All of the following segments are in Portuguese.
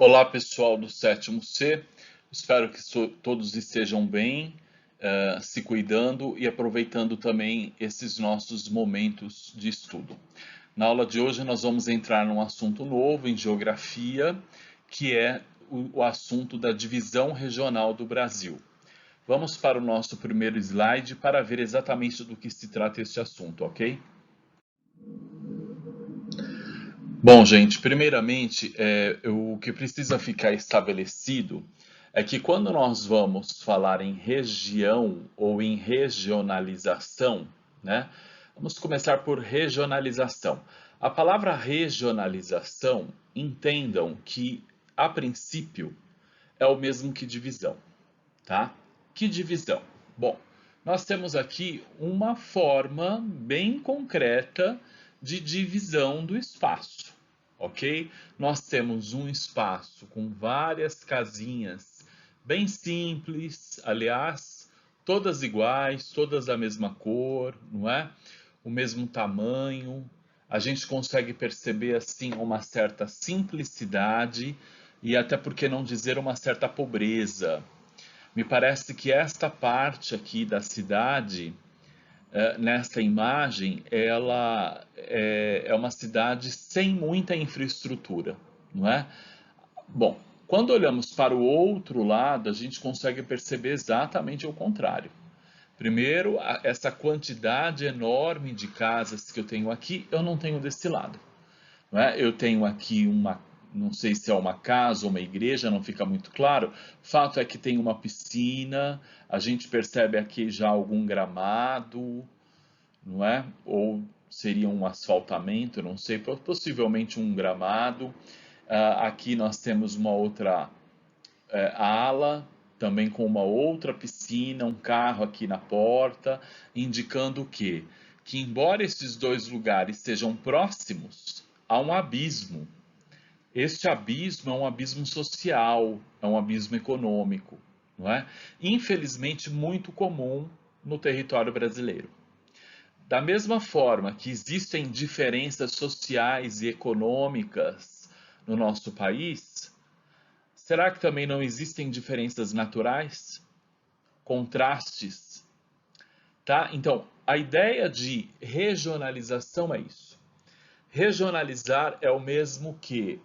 Olá, pessoal do sétimo C. Espero que todos estejam bem, se cuidando e aproveitando também esses nossos momentos de estudo. Na aula de hoje, nós vamos entrar num assunto novo em geografia, que é o assunto da divisão regional do Brasil. Vamos para o nosso primeiro slide para ver exatamente do que se trata este assunto, ok? Bom, gente, primeiramente, o que precisa ficar estabelecido é que quando nós vamos falar em região ou em regionalização, né? Vamos começar por regionalização. A palavra regionalização, entendam que, a princípio, é o mesmo que divisão, tá? Que divisão? Bom, nós temos aqui uma forma bem concreta de divisão do espaço, ok? Nós temos um espaço com várias casinhas bem simples, aliás, todas iguais, todas da mesma cor, não é? O mesmo tamanho. A gente consegue perceber assim uma certa simplicidade e até por que não dizer uma certa pobreza. Me parece que esta parte aqui da cidade, nesta imagem, ela é uma cidade sem muita infraestrutura, não é? Bom, quando olhamos para o outro lado, a gente consegue perceber exatamente o contrário. Primeiro, essa quantidade enorme de casas que eu tenho aqui, eu não tenho desse lado. Não é? Eu tenho aqui não sei se é uma casa ou uma igreja, não fica muito claro. Fato é que tem uma piscina, a gente percebe aqui já algum gramado, não é? Ou seria um asfaltamento, não sei, possivelmente um gramado. Aqui nós temos uma outra ala, também com uma outra piscina, um carro aqui na porta, indicando o quê? Que embora esses dois lugares sejam próximos, há um abismo. Este abismo é um abismo social, é um abismo econômico, não é? Infelizmente muito comum no território brasileiro. Da mesma forma que existem diferenças sociais e econômicas no nosso país, será que também não existem diferenças naturais? Contrastes? Tá? Então, a ideia de regionalização é isso. Regionalizar é o mesmo que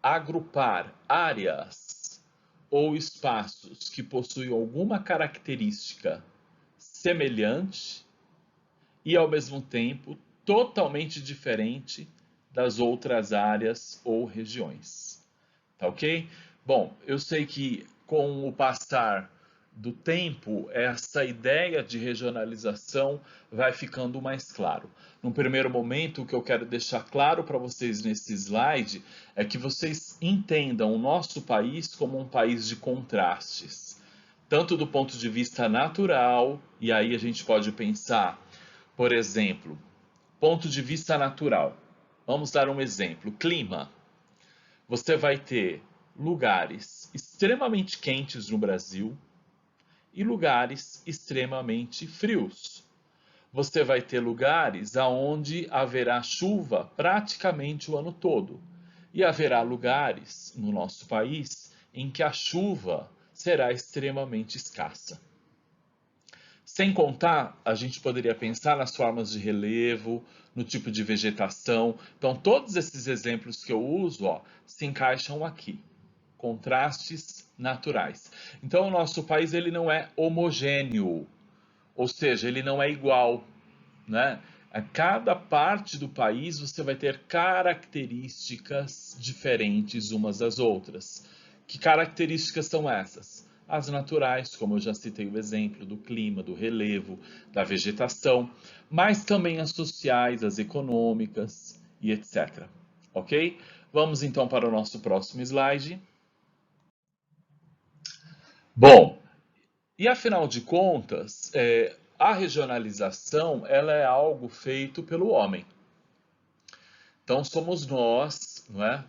agrupar áreas ou espaços que possuem alguma característica semelhante e, ao mesmo tempo, totalmente diferente das outras áreas ou regiões. Tá ok? Bom, eu sei que com o passar do tempo, essa ideia de regionalização vai ficando mais claro. No primeiro momento, o que eu quero deixar claro para vocês nesse slide é que vocês entendam o nosso país como um país de contrastes, tanto do ponto de vista natural, e aí a gente pode pensar, por exemplo, ponto de vista natural. Vamos dar um exemplo: clima. Você vai ter lugares extremamente quentes no Brasil e lugares extremamente frios. Você vai ter lugares aonde haverá chuva praticamente o ano todo. E haverá lugares no nosso país em que a chuva será extremamente escassa. Sem contar, a gente poderia pensar nas formas de relevo, no tipo de vegetação. Então, todos esses exemplos que eu uso, se encaixam aqui. Contrastes naturais. Então, o nosso país ele não é homogêneo, ou seja, ele não é igual, né? A cada parte do país você vai ter características diferentes umas das outras. Que características são essas? As naturais, como eu já citei o exemplo do clima, do relevo, da vegetação, mas também as sociais, as econômicas e etc. Ok? Vamos então para o nosso próximo slide. Bom, e afinal de contas, a regionalização ela é algo feito pelo homem. Então somos nós, não é?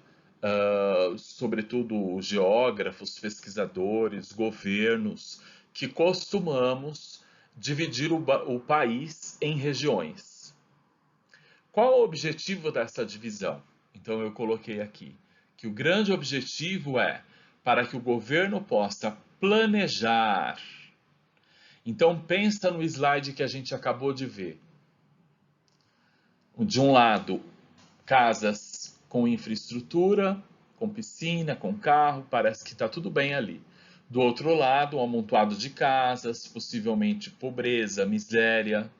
Sobretudo geógrafos, pesquisadores, governos, que costumamos dividir o país em regiões. Qual é o objetivo dessa divisão? Então eu coloquei aqui que o grande objetivo é para que o governo possa planejar. Então pensa no slide que a gente acabou de ver. De um lado, casas com infraestrutura, com piscina, com carro, parece que está tudo bem ali. Do outro lado, um amontoado de casas, possivelmente pobreza, miséria.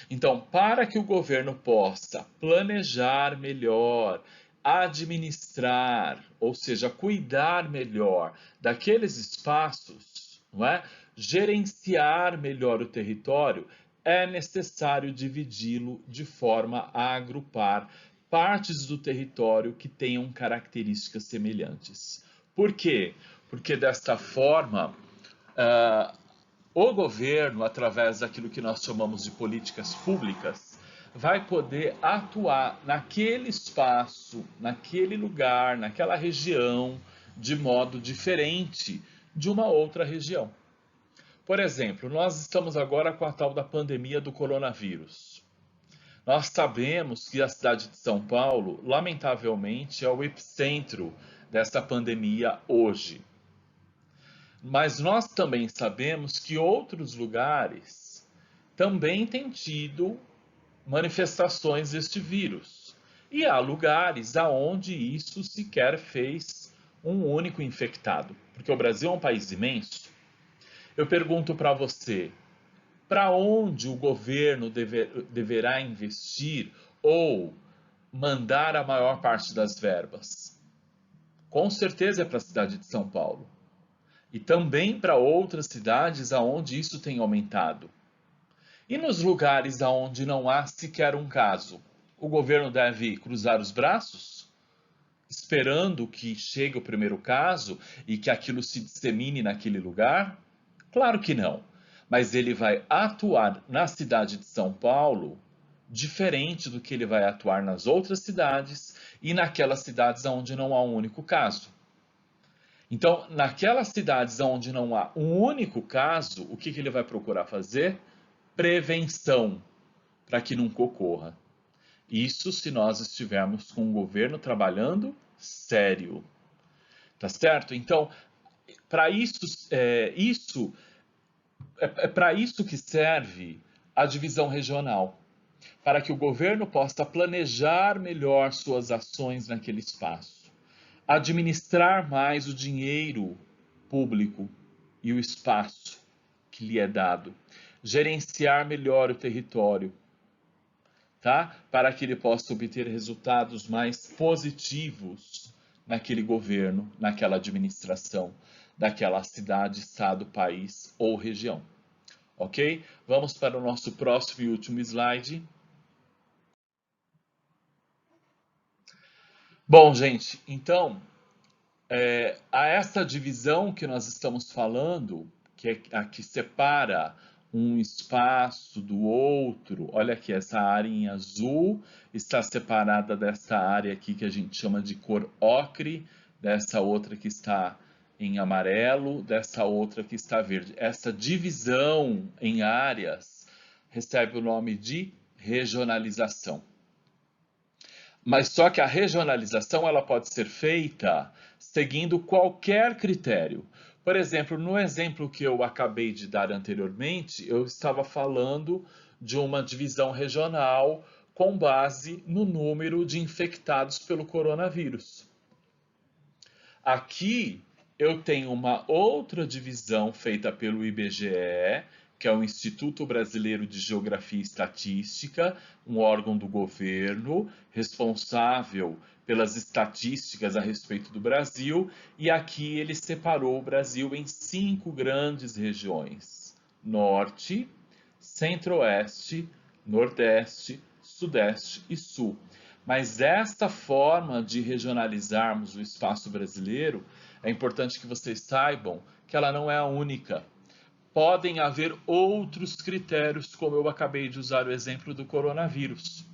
Então, para que o governo possa planejar melhor, administrar, ou seja, cuidar melhor daqueles espaços, não é? Gerenciar melhor o território, é necessário dividi-lo de forma a agrupar partes do território que tenham características semelhantes. Por quê? Porque desta forma, o governo, através daquilo que nós chamamos de políticas públicas, vai poder atuar naquele espaço, naquele lugar, naquela região, de modo diferente de uma outra região. Por exemplo, nós estamos agora com a tal da pandemia do coronavírus. Nós sabemos que a cidade de São Paulo, lamentavelmente, é o epicentro dessa pandemia hoje. Mas nós também sabemos que outros lugares também têm tido manifestações deste vírus. E há lugares aonde isso sequer fez um único infectado, porque o Brasil é um país imenso. Eu pergunto para você, para onde o governo deverá investir ou mandar a maior parte das verbas? Com certeza é para a cidade de São Paulo. E também para outras cidades aonde isso tem aumentado. E nos lugares aonde não há sequer um caso, o governo deve cruzar os braços, esperando que chegue o primeiro caso e que aquilo se dissemine naquele lugar? Claro que não. Mas ele vai atuar na cidade de São Paulo diferente do que ele vai atuar nas outras cidades e naquelas cidades onde não há um único caso. Então, naquelas cidades onde não há um único caso, o que ele vai procurar fazer? Prevenção, para que nunca ocorra. Isso se nós estivermos com o governo trabalhando sério. Tá certo? Então, para para isso que serve a divisão regional, para que o governo possa planejar melhor suas ações naquele espaço, administrar mais o dinheiro público e o espaço que lhe é dado, gerenciar melhor o território, tá? Para que ele possa obter resultados mais positivos naquele governo, naquela administração, daquela cidade, estado, país ou região. Ok? Vamos para o nosso próximo e último slide. Bom, gente, então, a essa divisão que nós estamos falando, que é a que separa um espaço do outro, olha aqui, essa área em azul está separada dessa área aqui que a gente chama de cor ocre, dessa outra que está em amarelo, dessa outra que está verde. Essa divisão em áreas recebe o nome de regionalização. Mas só que a regionalização ela pode ser feita seguindo qualquer critério. Por exemplo, no exemplo que eu acabei de dar anteriormente, eu estava falando de uma divisão regional com base no número de infectados pelo coronavírus. Aqui eu tenho uma outra divisão feita pelo IBGE, que é o Instituto Brasileiro de Geografia e Estatística, um órgão do governo responsável pelas estatísticas a respeito do Brasil, e aqui ele separou o Brasil em 5 grandes regiões: Norte, Centro-Oeste, Nordeste, Sudeste e Sul. Mas esta forma de regionalizarmos o espaço brasileiro, é importante que vocês saibam que ela não é a única. Podem haver outros critérios, como eu acabei de usar o exemplo do coronavírus.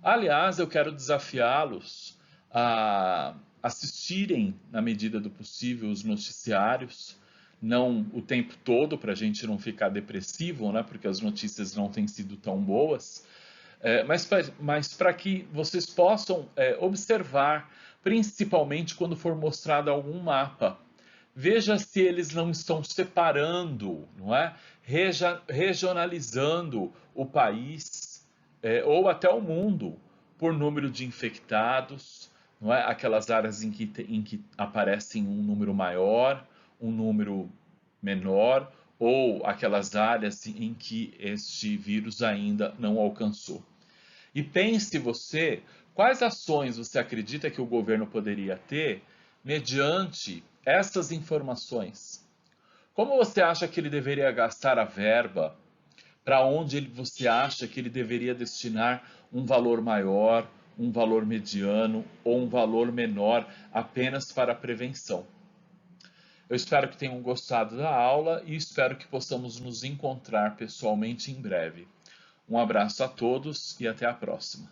Aliás, eu quero desafiá-los a assistirem, na medida do possível, os noticiários, não o tempo todo, para a gente não ficar depressivo, né, porque as notícias não têm sido tão boas, Mas para que vocês possam observar, principalmente quando for mostrado algum mapa. Veja se eles não estão separando, não é? Regionalizando o país, ou até o mundo, por número de infectados, não é? Aquelas áreas em que aparecem um número maior, um número menor, ou aquelas áreas em que este vírus ainda não alcançou. E pense você, quais ações você acredita que o governo poderia ter mediante essas informações? Como você acha que ele deveria gastar a verba? Para onde você acha que ele deveria destinar um valor maior, um valor mediano ou um valor menor apenas para a prevenção? Eu espero que tenham gostado da aula e espero que possamos nos encontrar pessoalmente em breve. Um abraço a todos e até a próxima.